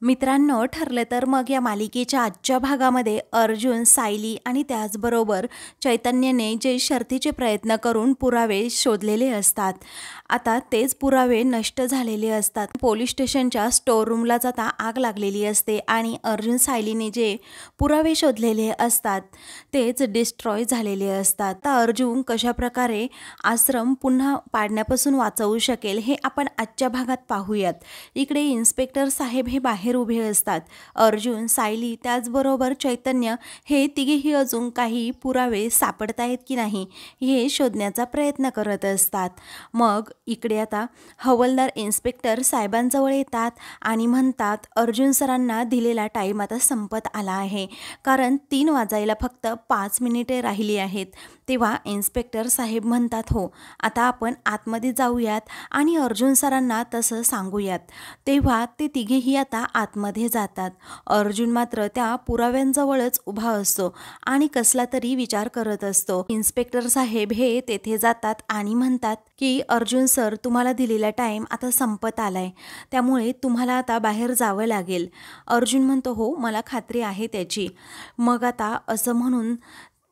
मित्रांनो, ठरलं तर मग या मालिकेच्या आजच्या भागामध्ये अर्जुन, सायली आणि त्याचबरोबर चैतन्यने जे शर्थीचे प्रयत्न करून पुरावे शोधलेले असतात, आता तेच पुरावे नष्ट झालेले असतात. पोलीस स्टेशनच्या स्टोर रूमला जाता आग लागलेली असते आणि अर्जुन, सायलीने जे पुरावे शोधलेले असतात तेच डिस्ट्रॉय झालेले असतात. आता अर्जुन कशाप्रकारे आश्रम पुन्हा पाडण्यापासून वाचवू शकेल हे आपण आजच्या भागात पाहूयात. इकडे इन्स्पेक्टर साहेब हे बाहेर उभे असतात. अर्जुन, सायली त्याचबरोबर चैतन्य हे तिघेही अजून काही पुरावे सापडतायत की नाही हे शोधण्याचा प्रयत्न करत असतात. मग इकडे आता हवालदार इन्स्पेक्टर साहेबांजवळ येतात आणि म्हणतात अर्जुन सरांना दिलेला टाईम आता संपत आला आहे, कारण 3 वाजायला फक्त 5 मिनिटे राहिली आहेत. तेव्हा इन्स्पेक्टर साहेब म्हणतात, हो आता आपण आतमध्ये जाऊयात आणि अर्जुन सरांना तसं सांगूयात. तेव्हा ते तिघेही आता आतमध्ये जातात. अर्जुन मात्र त्या पुराव्यांजवळच उभा असतो आणि कसला तरी विचार करत असतो. इन्स्पेक्टर साहेब हे तेथे जातात आणि म्हणतात की अर्जुन सर, तुम्हाला दिलेला टाईम आता संपत आलाय, त्यामुळे तुम्हाला आता बाहेर जावं लागेल. अर्जुन म्हणतो, हो मला खात्री आहे त्याची. मग आता असं म्हणून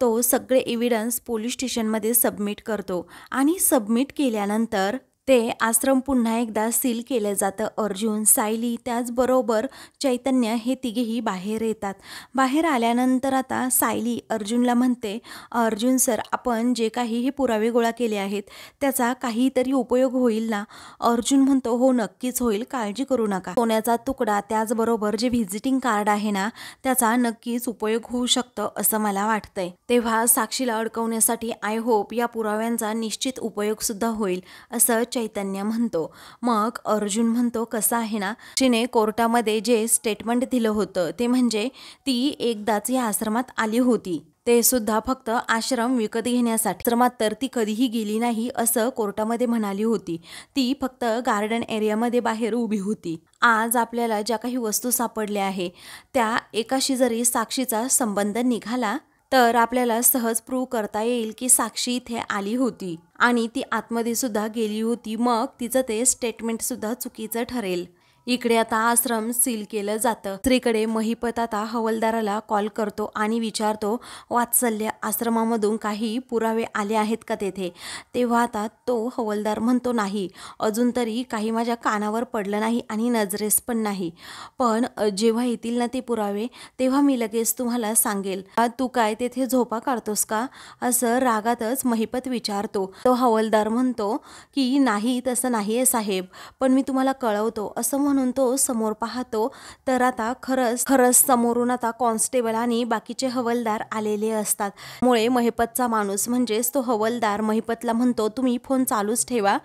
तो सगळे एव्हिडन्स पोलीस स्टेशनमध्ये सबमिट करतो आणि सबमिट केल्यानंतर ते आश्रम पुन्हा एकदा सील केलं जातं. अर्जुन, सायली त्याचबरोबर चैतन्य हे तिघेही बाहेर येतात. बाहेर आल्यानंतर आता सायली अर्जुनला म्हणते, अर्जुन सर, आपण जे काही हे पुरावे गोळा केले आहेत त्याचा काहीतरी उपयोग होईल ना? अर्जुन म्हणतो, हो नक्कीच होईल, काळजी करू नका. सोन्याचा तुकडा त्याचबरोबर जे व्हिजिटिंग कार्ड आहे ना त्याचा नक्कीच उपयोग होऊ शकतो असं मला वाटतंय. तेव्हा साक्षीला अडकवण्यासाठी आय होप या पुराव्यांचा निश्चित उपयोग सुद्धा होईल असं चैतन्य म्हणतो. मग अर्जुन म्हणतो, कसं आहे ना, तिने कोर्टामध्ये जे स्टेटमेंट दिलं होतं ते म्हणजे ती एकदाच या आश्रमात आली होती, ते सुद्धा फक्त आश्रम विकत घेण्यासाठी. आश्रमात तर ती कधीही गेली नाही असं कोर्टामध्ये म्हणाली होती. ती फक्त गार्डन एरियामध्ये बाहेर उभी होती. आज आपल्याला ज्या काही वस्तू सापडल्या आहे त्या एकाशी जरी साक्षीचा संबंध निघाला तर आपल्याला सहज प्रूव्ह करता येईल की साक्षी इथे आली होती आणि ती आतमध्ये सुद्धा गेली होती. मग तिचं ते स्टेटमेंट सुद्धा चुकीचं ठरेल. इकडे आता आश्रम सील केलं जातं. दुसरीकडे महिपत आता हवालदाराला कॉल करतो आणि विचारतो, वात्सल्य आश्रमामधून काही पुरावे आले आहेत का तेथे? तेव्हा आता तो हवालदार म्हणतो, नाही अजून तरी काही माझ्या कानावर पडलं नाही आणि नजरेस पण नाही, पण जेव्हा येतील ना ते पुरावे तेव्हा मी लगेच तुम्हाला सांगेल. तू काय तेथे झोपा काढतोस का असं रागातच महिपत विचारतो. तो हवालदार म्हणतो की नाही तसं नाही आहे साहेब, पण मी तुम्हाला कळवतो असं म्हणून तो समोर पाहतो तर आता खरंच समोरून आता कॉन्स्टेबल आणि बाकीचे हवालदार आलेले असतात. मुळे महिपतचा माणूस म्हणजेच तो हवालदार महिपतला म्हणतो, तुम्ही फोन चालूच ठेवा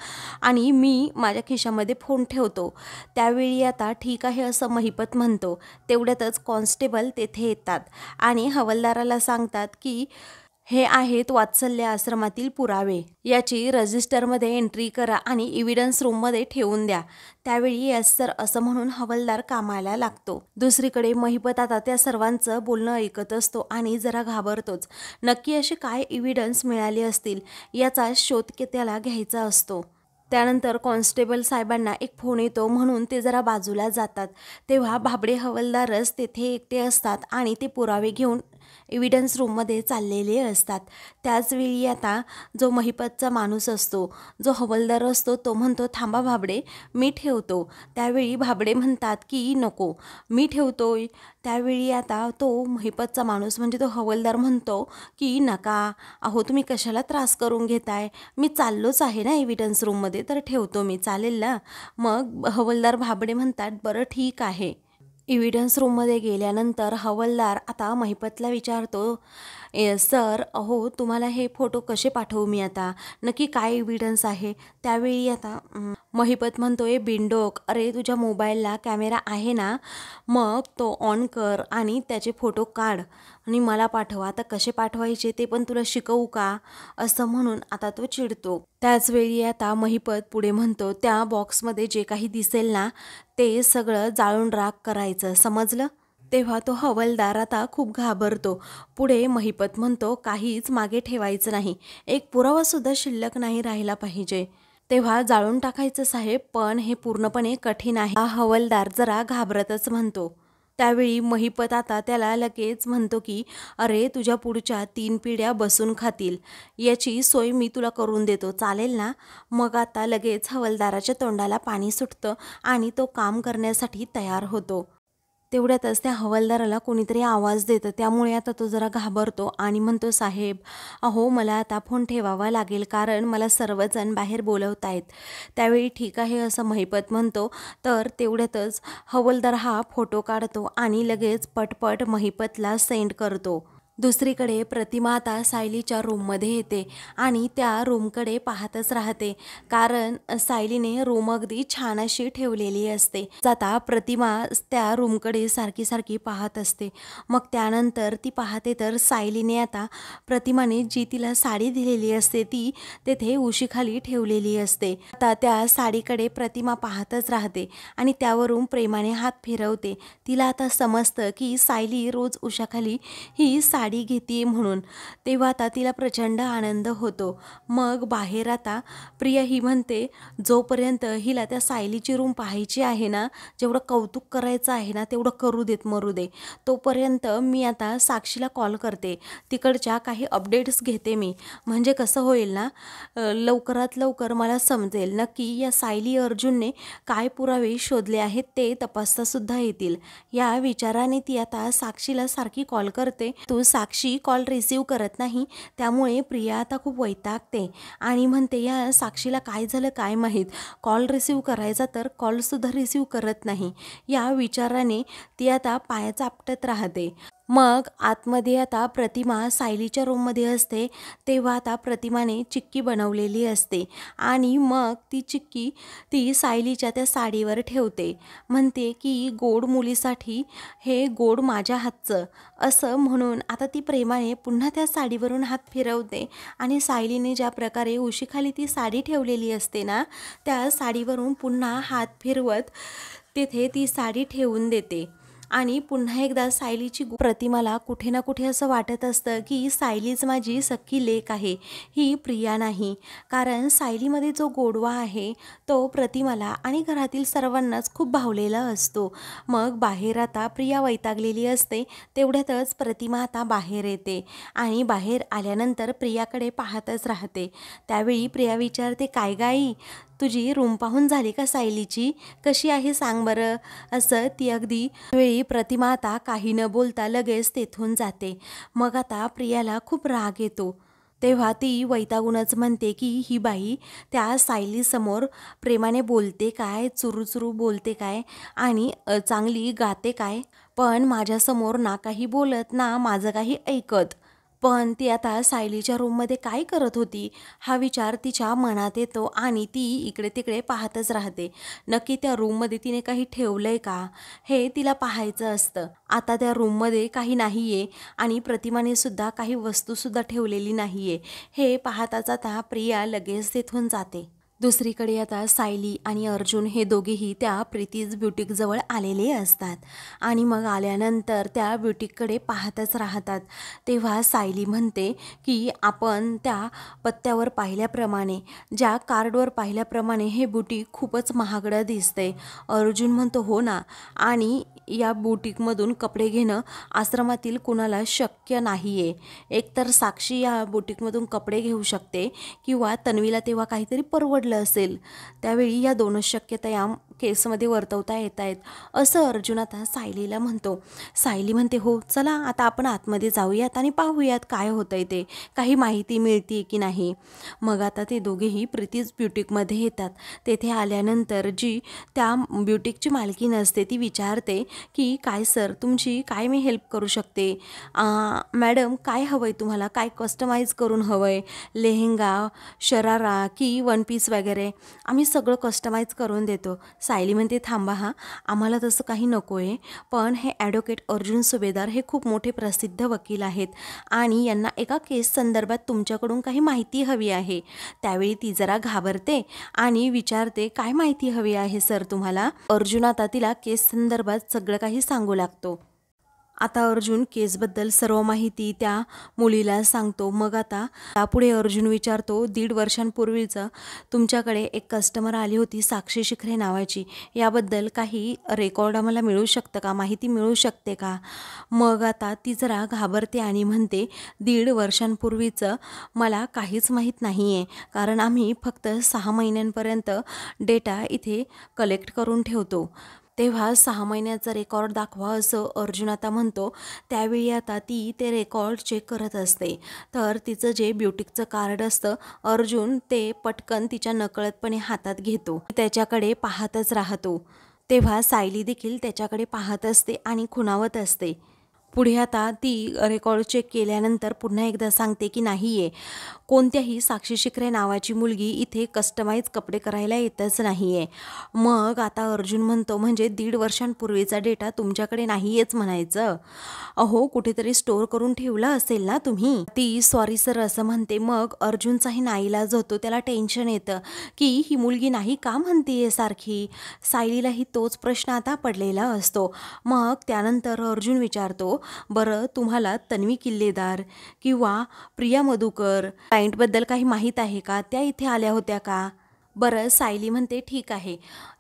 आणि मी माझ्या खिशामध्ये फोन ठेवतो. त्यावेळी आता ठीक आहे असं महिपत म्हणतो. तेवढ्यातच कॉन्स्टेबल तेथे येतात आणि हवालदाराला सांगतात की हे आहेत वात्सल्य आश्रमातील पुरावे, याची रजिस्टरमध्ये एंट्री करा आणि एव्हिडन्स रूममध्ये ठेवून द्या. त्यावेळी यस सर असं म्हणून हवालदार कामाला लागतो. दुसरीकडे महिपत आता त्या सर्वांचं बोलणं ऐकत असतो आणि जरा घाबरतोच. नक्की असे काय एव्हिडन्स मिळाले असतील याचा शोध त्याला घ्यायचा असतो. त्यानंतर कॉन्स्टेबल साहेबांना एक फोन येतो म्हणून ते जरा बाजूला जातात. तेव्हा भाबडे हवालदारच तेथे एकटे असतात आणि ते पुरावे घेऊन एव्हिडन्स रूममध्ये चाललेले असतात. त्याचवेळी आता जो महिपतचा माणूस असतो, जो हवालदार असतो, तो म्हणतो, थांबा भाबडे मी ठेवतो. त्यावेळी भाबडे म्हणतात की नको मी ठेवतोय. त्यावेळी आता तो महिपतचा माणूस म्हणजे तो हवालदार म्हणतो की नका, अहो तुम्ही कशाला त्रास करून घेताय, मी चाललोच आहे ना एव्हिडन्स रूममध्ये, तर ठेवतो मी, चालेल ना? मग हवालदार भाबडे म्हणतात, बरं ठीक आहे. एव्हिडन्स रूममध्ये गेल्यानंतर हवालदार आता महिपतला विचारतो, सर अहो तुम्हाला हे फोटो कसे पाठवू मी, आता नक्की काय एव्हिडन्स आहे? त्यावेळी आता महिपत म्हणतोय, बिंडोक, अरे तुझ्या मोबाईलला कॅमेरा आहे ना, मग तो ऑन कर आणि त्याचे फोटो काढ आणि मला पाठव. आता कसे पाठवायचे ते पण तुला शिकवू का असं म्हणून आता तो चिडतो. त्याचवेळी आता महिपत पुढे म्हणतो, त्या बॉक्समध्ये जे काही दिसेल ना ते सगळं जाळून राख करायचं, समजलं? तेव्हा तो हवालदार आता खूप घाबरतो. पुढे महिपत म्हणतो, काहीच मागे ठेवायचं नाही, एक पुरावासुद्धा शिल्लक नाही राहिला पाहिजे. तेव्हा जाळून टाकायचं साहेब, पण हे पूर्णपणे कठीण आहे. हा हवालदार जरा घाबरतच म्हणतो. त्यावेळी महिपत आता त्याला लगेच म्हणतो की अरे तुझ्या पुढच्या 3 पिढ्या बसून खातील, याची सोय मी तुला करून देतो, चालेल ना? मग आता लगेच हवालदाराच्या तोंडाला पाणी सुटतं आणि तो काम करण्यासाठी तयार होतो. तेवढ्यातच त्या हवालदाराला कोणीतरी आवाज देतं, त्यामुळे आता तो जरा घाबरतो आणि म्हणतो साहेब, अहो मला आता फोन ठेवावा लागेल कारण मला सर्वजण बाहेर बोलवत आहेत. त्यावेळी ठीक आहे असं महिपत म्हणतो. तर तेवढ्यातच हवालदार हा फोटो काढतो आणि लगेच पटपट महिपतला सेंड करतो. दुसरीकडे प्रतिमा आता सायलीच्या रूममध्ये येते आणि त्या रूमकडे पाहतच राहते, कारण सायलीने रूम अगदी छान अशी ठेवलेली असते. आता प्रतिमा त्या रूमकडे सारखी सारखी पाहत असते. मग त्यानंतर ती पाहते तर सायलीने आता प्रतिमाने जी तिला साडी दिलेली असते ती तेथे उशीखाली ठेवलेली असते. आता त्या साडीकडे प्रतिमा पाहतच राहते आणि त्यावरून प्रेमाने हात फिरवते. तिला आता समजतं की सायली रोज उशाखाली ही साडी घेते म्हणून. तेव्हा आता तिला प्रचंड आनंद होतो. मग बाहेर आता प्रिया ही म्हणते, जोपर्यंत हिला त्या सायलीची रूम पाहायची आहे ना, जेवढं कौतुक करायचं आहे ना तेवढं करू देत मरू दे. तोपर्यंत मी आता साक्षीला कॉल करते, तिकडच्या काही अपडेट्स घेते मी, म्हणजे कसं होईल ना, लवकरात लवकर मला समजेल नक्की या सायली अर्जुनने काय पुरावे शोधले आहेत ते तपासता सुद्धा येतील. या विचाराने ती आता साक्षीला सारखी कॉल करते. तू साक्षी कॉल रिसीव करत नाही, त्यामुळे प्रिया आता खूप वैतागते आणि म्हणते या साक्षीला काय झालं काय माहीत, कॉल रिसीव करायचा तर कॉलसुद्धा रिसीव करत नाही. या विचाराने ती आता पायाचा आपटत राहते. मग आतमध्ये आता प्रतिमा सायलीच्या रूममध्ये असते. तेव्हा आता प्रतिमाने चिक्की बनवलेली असते आणि मग ती चिक्की ती सायलीच्या त्या साडीवर ठेवते. म्हणते की गोड मुलीसाठी हे गोड माझ्या हातचं, असं म्हणून आता ती प्रेमाने पुन्हा त्या साडीवरून हात फिरवते आणि सायलीने ज्या प्रकारे उशीखाली ती साडी ठेवलेली असते ना, त्या साडीवरून पुन्हा हात फिरवत तिथे ती साडी ठेवून देते. आणि पुन्हा एकदा सायलीची प्रतिमाला कुठे ना कुठे असं वाटत असतं की सायलीच माझी सख्खी लेक आहे, ही प्रिया नाही. कारण सायलीमध्ये जो गोडवा आहे तो प्रतिमाला आणि घरातील सर्वांनाच खूप भावलेला असतो. मग बाहेर आता प्रिया वैतागलेली असते. तेवढ्यातच प्रतिमा आता बाहेर येते आणि बाहेर आल्यानंतर प्रियाकडे पाहतच राहते. त्यावेळी प्रिया विचारते, काय गाई, तुझी रूम पाहून झाली का सायलीची, कशी आहे सांग बरं? असं ती अगदी वेळी प्रतिमा आता काही न बोलता लगेच तेथून जाते. मग आता प्रियाला खूप राग येतो. तेव्हा ती वैतागूनच म्हणते की ही बाई त्या सायलीसमोर प्रेमाने बोलते काय, चुरूचुरू बोलते काय आणि चांगली गाते काय, पण माझ्यासमोर ना काही बोलत ना माझं काही ऐकत. पण ती आता सायलीच्या रूममध्ये काय करत होती हा विचार तिच्या मनात येतो आणि ती इकडे तिकडे पाहतच राहते. नक्की त्या रूममध्ये तिने काही ठेवलंय का हे तिला पाहायचं असतं. आता त्या रूममध्ये काही नाही आहे आणि प्रतिमाने सुद्धा काही वस्तूसुद्धा ठेवलेली नाही आहे. हे पाहताच आता प्रिया लगेच तिथून जाते. दुसरीकडे आता सायली आणि अर्जुन हे दोघेही त्या प्रीतीज ब्युटीकजवळ आलेले असतात आणि मग आल्यानंतर त्या ब्युटीककडे पाहतच राहतात. तेव्हा सायली म्हणते की आपण त्या पत्त्यावर पाहिल्याप्रमाणे, ज्या कार्डवर पाहिल्याप्रमाणे हे बुटीक खूपच महागडं दिसते. अर्जुन म्हणतो हो ना, आणि या बुटीकमधून कपडे घेणं आश्रमातील कुणाला शक्य नाही आहे. एकतर साक्षी या बुटीकमधून कपडे घेऊ शकते किंवा तन्वीला तेव्हा काहीतरी परवडलं असेल. त्यावेळी या दोनच शक्यता या केसमध्ये वर्तवता येत आहेत, असं अर्जुन आता सायलीला म्हणतो. सायली म्हणते हो चला आता आपण आतमध्ये जाऊयात आणि पाहूयात काय होतंय ते, काही माहिती मिळते की नाही. मग आता ते दोघेही प्रीतीज ब्युटीकमध्ये येतात. तेथे आल्यानंतर जी त्या ब्युटीकची मालकीण असते ती विचारते की काय सर, तुमची काय मी हेल्प करू शकते? मॅडम काय हवं आहे तुम्हाला, काय कस्टमाइज करून हवं आहे, लेहेंगा, शरारा की वन पीस वगैरे, आम्ही सगळं कस्टमाइज करून देतो. सायली म्हणते थांबा हा, आम्हाला तसं काही नको आहे, पण हे ॲडव्होकेट अर्जुन सुभेदार हे खूप मोठे प्रसिद्ध वकील आहेत आणि यांना एका केस संदर्भात तुमच्याकडून काही माहिती हवी आहे. त्यावेळी ती जरा घाबरते आणि विचारते काय माहिती हवी आहे सर तुम्हाला? अर्जुन आता तिला केस संदर्भात सगळं काही सांगू लागतो. आता अर्जुन केसबद्दल सर्व माहिती त्या मुलीला सांगतो. मग आता त्यापुढे अर्जुन विचारतो, 1.5 वर्षांपूर्वीचं तुमच्याकडे एक कस्टमर आली होती साक्षी शिखरे नावाची, याबद्दल काही रेकॉर्ड आम्हाला मिळू शकतं का, माहिती मिळू शकते का? मग आता ती जरा घाबरते आणि म्हणते, 1.5 वर्षांपूर्वीचं मला काहीच माहीत नाही आहे, कारण आम्ही फक्त 6 महिन्यांपर्यंत डेटा इथे कलेक्ट करून ठेवतो. तेव्हा 6 महिन्याचा रेकॉर्ड दाखवा असं अर्जुन आता म्हणतो. त्यावेळी आता ती ते रेकॉर्ड चेक करत असते. तर तिचं जे ब्युटिकचं कार्ड असतं, अर्जुन ते पटकन तिच्या नकळतपणे हातात घेतो. त्याच्याकडे पाहतच राहतो. तेव्हा सायली देखील त्याच्याकडे पाहत असते आणि खुणावत असते. पुढे आता ती रेकॉर्ड चेक केल्यानंतर पुन्हा एकदा सांगते की नाही आहे, कोणत्याही साक्षी शिखरे नावाची मुलगी इथे कस्टमाइज कपडे करायला येतच नाही आहे. मग आता अर्जुन म्हणतो, म्हणजे 1.5 वर्षांपूर्वीचा डेटा तुमच्याकडे नाही आहेच म्हणायचं? अहो, कुठेतरी स्टोअर करून ठेवला असेल ना तुम्ही? ती सॉरी सर असं म्हणते. मग अर्जुनचाही नाईलाज होतो. त्याला टेन्शन येतं की ही मुलगी नाही का म्हणतीये सारखी. सायलीलाही तोच प्रश्न आता पडलेला असतो. मग त्यानंतर अर्जुन विचारतो, बरं तुम्हाला तन्वी किल्लेदार किंवा प्रिया मधुकर क्लायंटबद्दल काही माहीत आहे का? त्या इथे आल्या होत्या का? बरं, सायली म्हणते, ठीक आहे,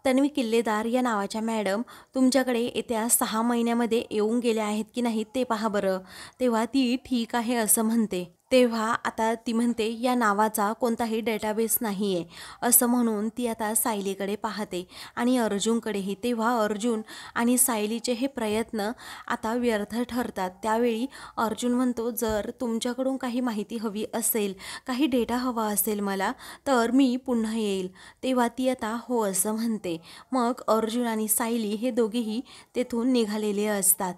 तन्वी किल्लेदार या नावाच्या मॅडम तुमच्याकडे येत्या 6 महिन्यामध्ये येऊन गेल्या आहेत की नाही ते पहा बरं. तेव्हा ती ठीक आहे असं म्हणते. तेव्हा आता ती म्हणते, या नावाचा कोणताही डेटाबेस नाही आहे असं म्हणून ती आता सायलीकडे पाहते आणि अर्जुनकडेही. तेव्हा अर्जुन आणि सायलीचे हे प्रयत्न आता व्यर्थ ठरतात. त्यावेळी अर्जुन म्हणतो, जर तुमच्याकडून काही माहिती हवी असेल, काही डेटा हवा असेल मला, तर मी पुन्हा येईल. तेव्हा ती आता हो असं म्हणते. मग अर्जुन आणि सायली हे दोघेही तेथून निघालेले असतात.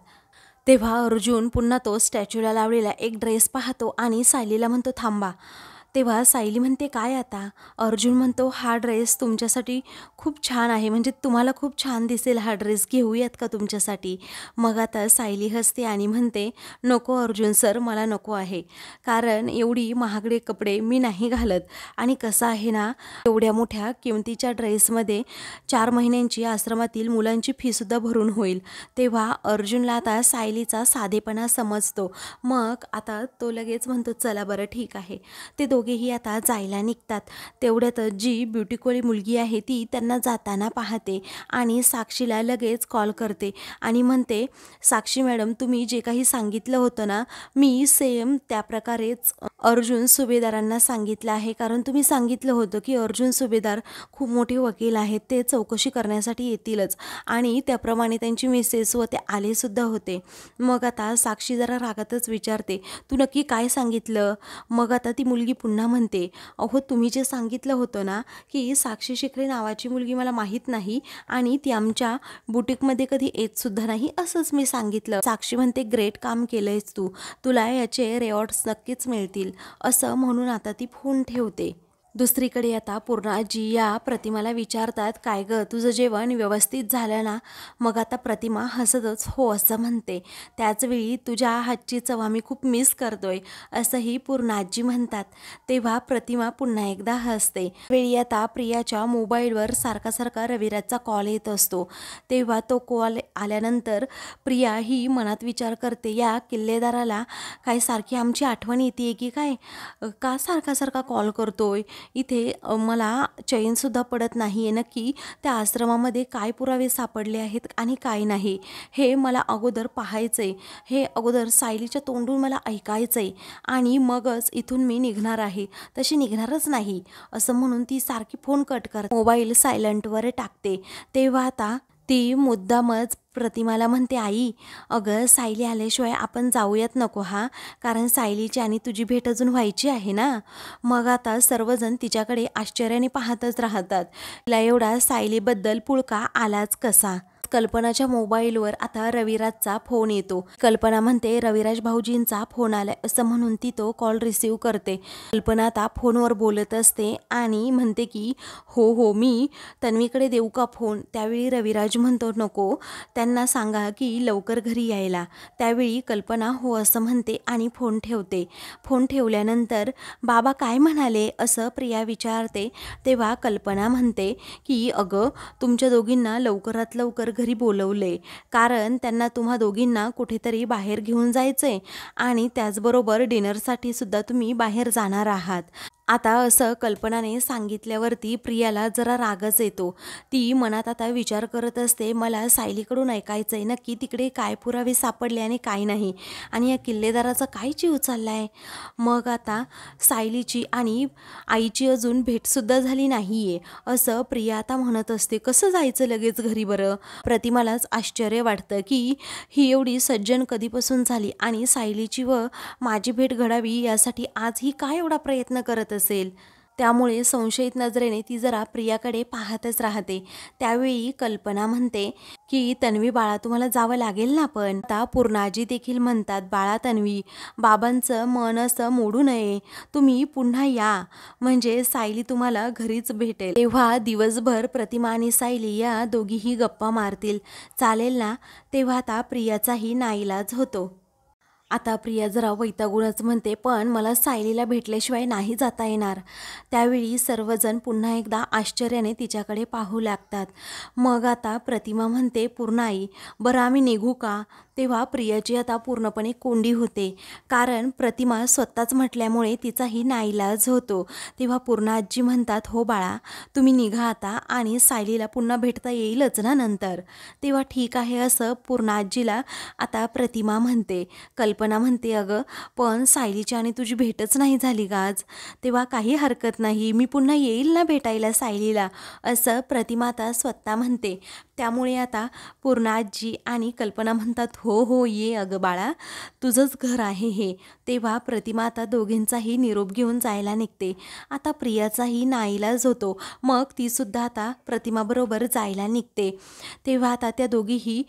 तेव्हा अर्जुन पुन्हा तो स्टॅच्यूला लावलेला एक ड्रेस पाहतो आणि सायलीला म्हणतो, थांबा. तेव्हा सायली म्हणते, काय आता? अर्जुन म्हणतो, हा ड्रेस तुमच्यासाठी खूप छान आहे, म्हणजे तुम्हाला खूप छान दिसेल हा ड्रेस, घेऊयात का तुमच्यासाठी? मग आता सायली हसते आणि म्हणते, नको अर्जुन सर, मला नको आहे, कारण एवढी महागडे कपडे मी नाही घालत. आणि कसं आहे ना, एवढ्या मोठ्या किमतीच्या ड्रेसमध्ये 4 महिन्यांची आश्रमातील मुलांची फीसुद्धा भरून होईल. तेव्हा अर्जुनला आता सायलीचा साधेपणा समजतो. मग आता तो लगेच म्हणतो, चला बरं ठीक आहे. ते दोघेही आता जायला निघतात. तेवढ्यातच जी ब्युटिकवाली मुलगी आहे ती त्यांना जाताना पाहते आणि साक्षीला लगेच कॉल करते आणि म्हणते, साक्षी मॅडम, तुम्ही जे काही सांगितलं होतं ना, मी सेम त्या प्रकारेच अर्जुन सुभेदारांना सांगितलं आहे. कारण तुम्ही सांगितलं होतं की अर्जुन सुभेदार खूप मोठे वकील आहेत, ते चौकशी करण्यासाठी येतीलच, आणि त्याप्रमाणे त्यांची मिसेस व ते आलेसुद्धा होते. मग आता साक्षी जरा रागातच विचारते, तू नक्की काय सांगितलं? मग आता ती मुलगी पुन्हा म्हणते, अहो तुम्ही जे सांगितलं होतं ना की साक्षी शिखरे नावाची मुलगी मला माहीत नाही आणि ती आमच्या बुटीकमध्ये कधी येतसुद्धा नाही, असंच मी सांगितलं. साक्षी म्हणते, ग्रेट काम केलंयस तू, तुला याचे रिवॉर्ड्स नक्कीच मिळतील असं म्हणून आता ती फोन ठेवते. दुसरीकडे आता पूर्णाजी या प्रतिमाला विचारतात, काय गं, तुझं जेवण व्यवस्थित झालं ना? मग आता प्रतिमा हसतच हो असं म्हणते. त्याचवेळी तुझ्या हातची चव आम्ही खूप मिस करतोय असंही पूर्णाजी म्हणतात. तेव्हा प्रतिमा पुन्हा एकदा हसते. वेळी आता प्रियाच्या मोबाईलवर सारखा सारखा रविराजचा कॉल येत असतो. तेव्हा तो कॉल आल्यानंतर प्रिया ही मनात विचार करते, या किल्लेदाराला काय सारखी आमची आठवण येते की काय, का सारखा सारखा कॉल करतोय? इथे मला चैनसुद्धा पडत नाही आहे. नक्की त्या आश्रमामध्ये काय पुरावे सापडले आहेत आणि काय नाही, हे मला अगोदर पाहायचं आहे, हे अगोदर सायलीच्या तोंडून मला ऐकायचं आहे, आणि मगच इथून मी निघणार आहे, तशी निघणारच नाही असं म्हणून ती सारखी फोन कट करते, मोबाईल सायलेंटवर टाकते. तेव्हा आता ती मुद्दामच प्रतिमाला म्हणते, आई अगं सायली आल्याशिवाय आपण जाऊयात नको हा, कारण सायलीची आणि तुझी भेट अजून व्हायची आहे ना. मग आता सर्वजण तिच्याकडे आश्चर्याने पाहतच राहतात. तिला एवढा सायलीबद्दल पुळका आलाच कसा. कल्पनाच्या मोबाईलवर आता रविराजचा फोन येतो. कल्पना म्हणते, रविराज भाऊजींचा फोन आलाय असं म्हणून ती तो कॉल रिसीव करते. कल्पना आता फोनवर बोलत असते आणि म्हणते की हो हो, मी तन्वीकडे देऊ का फोन? त्यावेळी रविराज म्हणतो, नको, त्यांना सांगा की लवकर घरी यायला. त्यावेळी कल्पना हो असं म्हणते आणि फोन ठेवते. फोन ठेवल्यानंतर बाबा काय म्हणाले असं प्रिया विचारते. तेव्हा कल्पना म्हणते की अगं तुमच्या दोघींना लवकरात लवकर घरी बोलवले, कारण त्यांना तुम्हा दोघींना कुठेतरी बाहेर घेऊन जायचंय आणि त्याचबरोबर डिनरसाठी सुद्धा तुम्ही बाहेर जाणार आहात. आता असं कल्पनाने सांगितल्यावरती प्रियाला जरा रागच येतो. ती मनात आता विचार करत असते, मला सायलीकडून ऐकायचं आहे नक्की तिकडे काय पुरावे सापडले आणि काय नाही, आणि या किल्लेदाराचा काय जीव चालला आहे. मग आता सायलीची आणि आईची अजून भेटसुद्धा झाली नाही आहे असं प्रिया आता म्हणत असते. कसं जायचं लगेच घरी बरं? प्रतिमालाच आश्चर्य वाटतं की ही एवढी सज्जन कधीपासून झाली आणि सायलीची व माझी भेट घडावी यासाठी आज ही काय एवढा प्रयत्न करत असेल. त्यामुळे संशयित नजरेने ती जरा प्रियाकडे पाहतच राहते. त्यावेळी कल्पना म्हणते की तन्वी बाळा तुम्हाला जावं लागेल ना. पण आता पूर्णाजी देखील म्हणतात, बाळा तन्वी बाबांचं मन असं मोडू नये, तुम्ही पुन्हा या, म्हणजे सायली तुम्हाला घरीच भेटेल. तेव्हा दिवसभर प्रतिमा आणि सायली या दोघीही गप्पा मारतील, चालेल ना. तेव्हा आता प्रियाचाही नाईलाज होतो. आता प्रिया जरा वैतागूनच म्हणते, पण मला सायलीला भेटल्याशिवाय नाही जाता येणार. त्यावेळी सर्वजण पुन्हा एकदा आश्चर्याने तिच्याकडे पाहू लागतात. मग आता प्रतिमा म्हणते, पूर्णाई बरं आम्ही निघू का? तेव्हा प्रियाची आता पूर्णपणे कोंडी होते, कारण प्रतिमा स्वतःच म्हटल्यामुळे तिचाही नाईलाज होतो. तेव्हा पूर्णाजी म्हणतात, हो बाळा तुम्ही निघा आता आणि सायलीला पुन्हा भेटता येईलच ना नंतर. तेव्हा ठीक आहे असं पूर्णाजीला आता प्रतिमा म्हणते. कल्पना म्हणते, अगं पण सायलीची आणि तुझी भेटच नाही झाली का आज? तेव्हा काही हरकत नाही, मी पुन्हा येईल ना भेटायला सायलीला, असं प्रतिमा आता स्वतः म्हणते. त्यामुळे आता पूर्णाजी आणि कल्पना म्हणतात, हो हो ये अगं बाळा, तुझंच घर आहे हे. तेव्हा प्रतिमा आता दोघींचाही निरोप घेऊन जायला निघते. आता प्रियाचाही नाईलाज होतो, मग तीसुद्धा आता प्रतिमाबरोबर जायला निघते. तेव्हा आता त्या दोघीही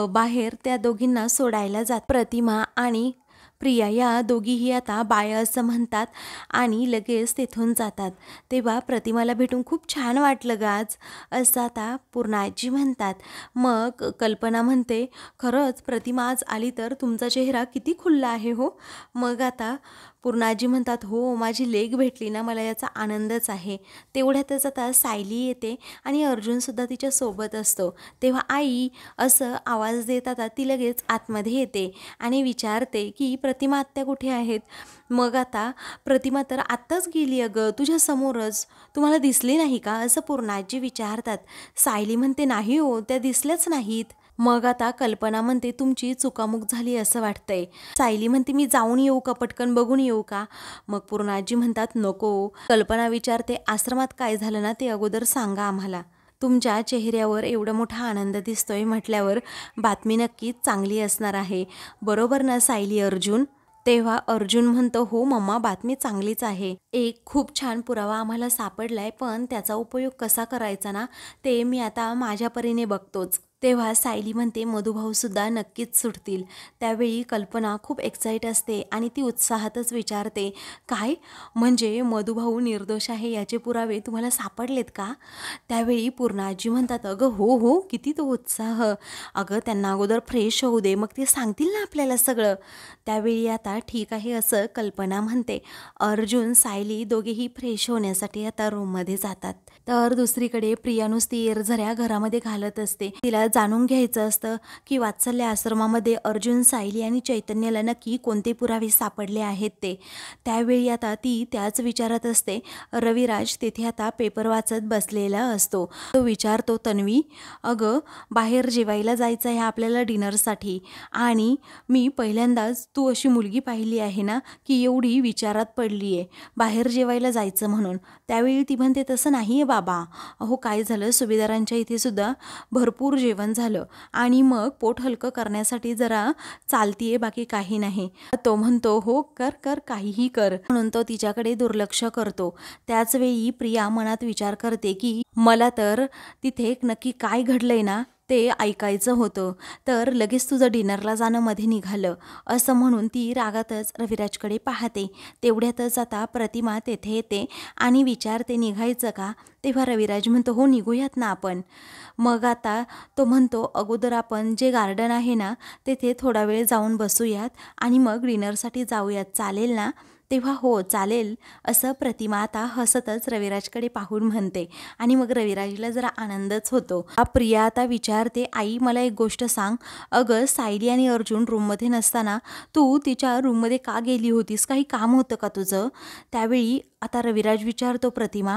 बाहेर त्या दोघींना सोडायला जात. प्रतिमा आणि प्रिया या दोघीही आता बाय असं म्हणतात आणि लगेच तेथून जातात. तेव्हा प्रतिमाला भेटून खूप छान वाटलं ग आज, असं आता पूर्णाजी म्हणतात. मग कल्पना म्हणते, खरंच प्रतिमा आज आली तर तुमचा चेहरा किती खुलला आहे हो. मग आता पूर्णाजी म्हणतात, हो माझी लेक भेटली ना, मला याचा आनंदच आहे. तेवढ्यातच आता सायली येते आणि अर्जुनसुद्धा तिच्या सोबत असतो. तेव्हा आई असं आवाज देत आता ती लगेच आतमध्ये येते आणि विचारते की प्रतिमा आत्या कुठे आहेत. मग आता प्रतिमा तर आत्ताच गेली अगं तुझ्या समोरच, तुम्हाला दिसली नाही का असं पूर्णाजी विचारतात. सायली म्हणते, नाही हो त्या दिसल्याच नाहीत. मग आता कल्पना म्हणते, तुमची चुकामुक झाली असं वाटतंय. सायली म्हणते, मी जाऊन येऊ का, पटकन बघून येऊ का? मग पूर्णाजी म्हणतात, नको. कल्पना विचारते, आश्रमात काय झालं ना ते अगोदर सांगा आम्हाला. तुमच्या चेहऱ्यावर एवढा मोठा आनंद दिसतोय म्हटल्यावर बातमी नक्कीच चांगली असणार आहे, बरोबर ना सायली अर्जुन? तेव्हा अर्जुन म्हणतो, हो मम्मा बातमी चांगलीच आहे. एक खूप छान पुरावा आम्हाला सापडलाय, पण त्याचा उपयोग कसा करायचा ना ते मी आता माझ्या परीने बघतोच. तेव्हा सायली म्हणते, मधुभाऊसुद्धा नक्कीच सुटतील. त्यावेळी कल्पना खूप एक्साईट असते आणि ती उत्साहातच विचारते, काय म्हणजे मधुभाऊ निर्दोष आहे याचे पुरावे तुम्हाला सापडलेत का? त्यावेळी पूर्णाजी म्हणतात, अगं हो हो किती तो उत्साह, अगं त्यांना अगोदर फ्रेश होऊ दे, मग ते सांगतील ना आपल्याला सगळं. त्यावेळी आता ठीक आहे असं कल्पना म्हणते. अर्जुन सायली दोघेही फ्रेश होण्यासाठी आता रूममध्ये जातात. तर दुसरीकडे प्रिया नुसती येरझऱ्या घरामध्ये घालत असते. तिला जाणून घ्यायचं असतं की वात्सल्य आश्रमामध्ये अर्जुन, सायली आणि चैतन्याला नक्की कोणते पुरावे सापडले आहेत ते. त्यावेळी आता ती त्याच विचारात असते. रविराज तेथे आता पेपर वाचत बसलेला असतो. तो विचारतो, तन्वी अगं बाहेर जेवायला जायचं आहे आपल्याला डिनरसाठी, आणि मी पहिल्यांदाच तू अशी मुलगी पाहिली आहे ना की एवढी विचारात पडली आहे बाहेर जेवायला जायचं म्हणून. त्यावेळी ती म्हणते, तसं नाही आहे बाबा, अहो काय झालं, सुभेदारांच्या इथे सुद्धा भरपूर जेवण झालं आणि मग पोट हलकं करण्यासाठी जरा चालतीये, बाकी काही नाही. तो म्हणतो, हो कर कर काहीही कर, म्हणून तो तिच्याकडे दुर्लक्ष करतो. त्याच वेळी प्रिया मनात विचार करते की मला तर तिथे नक्की काय घडलंय ना ते ऐकायचं होतं. तर लगेच तुझं डिनरला जाणं मध्ये निघालं, असं म्हणून ती रागातच रविराजकडे पाहते. तेवढ्यातच आता प्रतिमा तेथे येते आणि विचारते निघायचं का? तेव्हा रविराज म्हणतो हो निघूयात ना आपण. मग आता तो म्हणतो अगोदर आपण जे गार्डन आहे ना तेथे थोडा वेळ जाऊन बसूयात आणि मग डिनरसाठी जाऊयात, चालेल ना? तेव्हा हो चालेल, असं प्रतिमा आता हसतच रविराजकडे पाहून म्हणते. आणि मग रविराजला जरा आनंदच होतो. प्रिया आता विचारते आई मला एक गोष्ट सांग, अगं सायली आणि अर्जुन रूममध्ये नसताना तू तिच्या रूममध्ये का गेली होतीस? काही काम होतं का तुझं? त्यावेळी आता रविराज विचारतो प्रतिमा,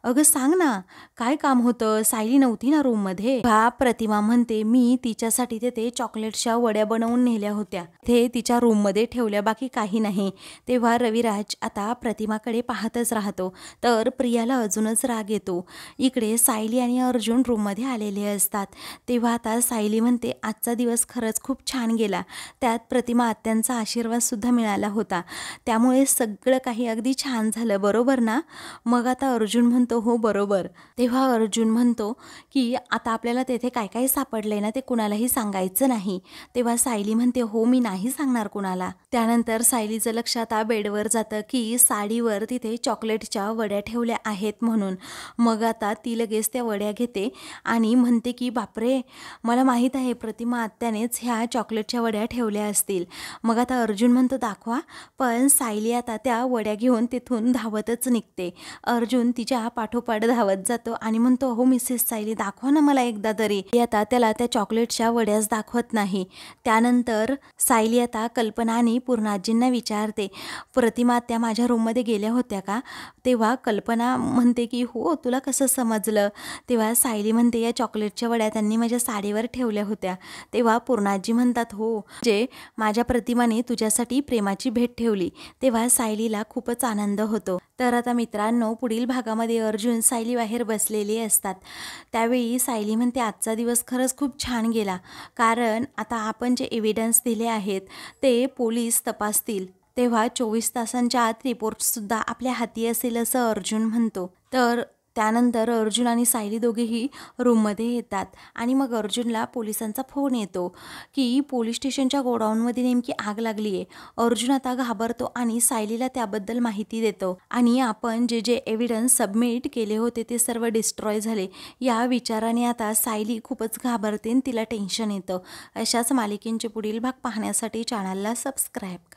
अगं सांग ना काय काम होतं? सायली नव्हती ना रूममध्ये? प्रतिमा म्हणते मी तिच्यासाठी तेथे चॉकलेटच्या वड्या बनवून नेल्या होत्या, ते तिच्या रूममध्ये ठेवल्या, बाकी काही नाही. तेव्हा रविराज आता प्रतिमाकडे पाहतच राहतो. तर प्रियाला अजूनच राग येतो. इकडे सायली आणि अर्जुन रूममध्ये आलेले असतात. तेव्हा आता सायली म्हणते आजचा दिवस खरंच खूप छान गेला, त्यात प्रतिमा आत्यांचा आशीर्वादसुद्धा मिळाला होता, त्यामुळे सगळं काही अगदी छान झालं, बरोबर ना? मग आता अर्जुन म्हणतो हो बरोबर. तेव्हा अर्जुन म्हणतो की आता आपल्याला तेथे काय काय सापडलंय ना ते कुणालाही सांगायचं नाही. तेव्हा सायली म्हणते हो मी नाही सांगणार कुणाला. त्यानंतर सायलीचं लक्ष आता बेडवर जातं की साडीवर तिथे चॉकलेटच्या वड्या ठेवल्या आहेत म्हणून. मग आता ती लगेच त्या वड्या घेते आणि म्हणते की बापरे, मला माहीत आहे प्रतिमा आत्यानेच ह्या चॉकलेटच्या वड्या ठेवल्या असतील. मग आता अर्जुन म्हणतो दाखवा, पण सायली आता त्या वड्या घेऊन तिथून धावतच निघते. अर्जुन तिच्या पाठोपाठ धावत जातो आणि म्हणतो हो मिसेस सायली दाखवा ना मला एकदा तरी. आता त्याला त्या चॉकलेटच्या वड्याच दाखवत नाही. त्यानंतर सायली आता कल्पना आणि पूर्णाजींना विचारते प्रतिमा त्या माझ्या रूममध्ये गेल्या होत्या का? तेव्हा कल्पना म्हणते की हो तुला कसं समजलं? तेव्हा सायली म्हणते या चॉकलेटच्या वड्या त्यांनी माझ्या साडीवर ठेवल्या होत्या. तेव्हा पूर्णाजी म्हणतात हो जे माझ्या प्रतिमाने तुझ्यासाठी प्रेमाची भेट ठेवली. तेव्हा सायलीला खूपच आनंद होतो. तर आता मित्रांनो पुढील भागामध्ये अर्जुन सायली बाहेर बसलेले असतात. त्यावेळी सायली म्हणते आजचा दिवस खरंच खूप छान गेला, कारण आता आपण जे एव्हिडन्स दिले आहेत ते पोलीस तपासतील, तेव्हा 24 तासांच्या आत रिपोर्टसुद्धा आपल्या हाती असेल असं अर्जुन म्हणतो. तर त्यानंतर अर्जुन आणि सायली दोघेही रूममध्ये येतात आणि मग अर्जुनला पोलिसांचा फोन येतो की पोलीस स्टेशनच्या गोडाऊनमध्ये नेमकी आग लागली आहे. अर्जुन आता घाबरतो आणि सायलीला त्याबद्दल माहिती देतो आणि आपण जे जे एव्हिडन्स सबमिट केले होते ते सर्व डिस्ट्रॉय झाले. या विचाराने आता सायली खूपच घाबरते आणि तिला टेन्शन येतं. अशाच मालिकेंचे पुढील भाग पाहण्यासाठी चॅनलला सबस्क्राईब